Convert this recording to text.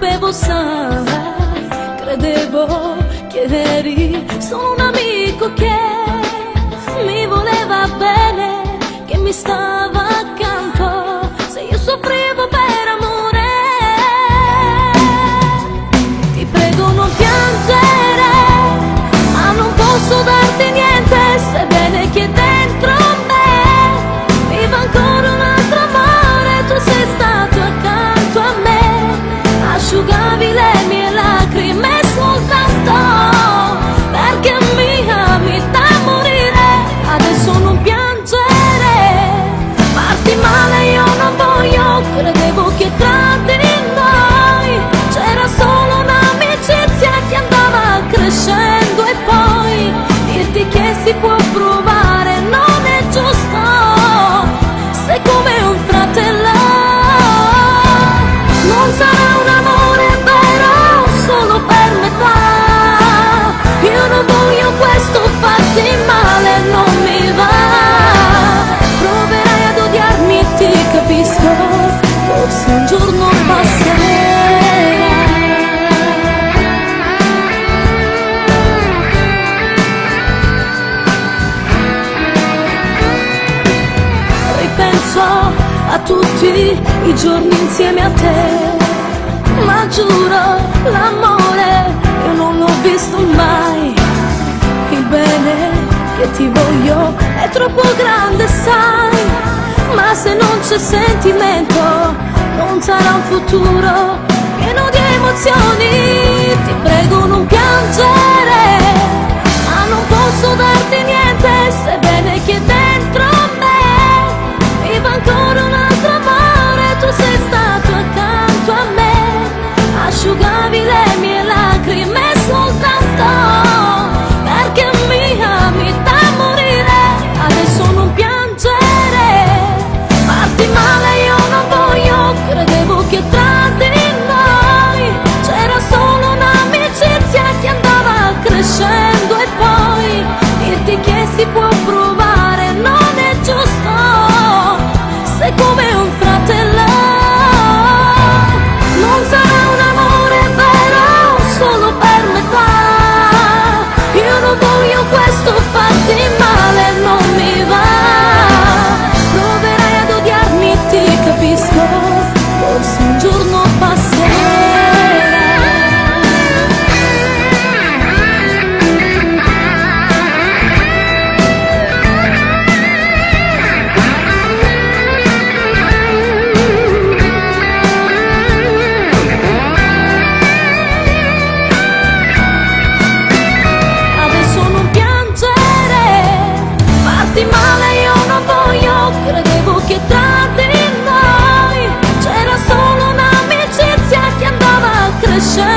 sapevo, sai, credevo che eri solo un amico che mi voleva bene, che mi stava accanto se io soffrivo per amore. Ti prego non piangere, ma non posso darti niente, sebbene che dentro me viva ancora un altro amore. Tu sei stato accanto a me, asciugavi le mie lacrime soltanto perché mi ami da morire. Adesso non piangere, farti male io non voglio. Credevo che tra di noi c'era solo un'amicizia che andava crescendo, e poi dirti che si può provare non è giusto. Sei come un fratello, non sarà un amore vero solo per metà. Io non voglio questo, farti male non mi va. Proverai ad odiarmi e ti capisco, forse un giorno passerà. Ripenso a tutti i giorni insieme a te, ma giuro l'amore io non l'ho visto mai. Il bene che ti voglio è troppo grande, sai, ma se non c'è sentimento non sarà un futuro pieno di emozioni. Ti prego non piangere, ma non posso darti niente, sebbene che dentro me viva ancora un altro amore. Tu sei stato accanto a me, asciugavi le mie lacrime soltanto perché mi ami da morire. Adesso non piangere, farti male io non voglio. Credevo che tra di noi c'era solo un'amicizia che andava crescendo, e poi dirti che si può provare non è giusto. Sei come un fratello, non sarà un amore vero solo per metà. Io non voglio questo, farti male non mi va. Proverai ad odiarmi e ti capisco, forse un giorno passerà. Adesso non piangere, farti male io non voglio. Credevo che tra di noi c'era solo un'amicizia che andava crescendo,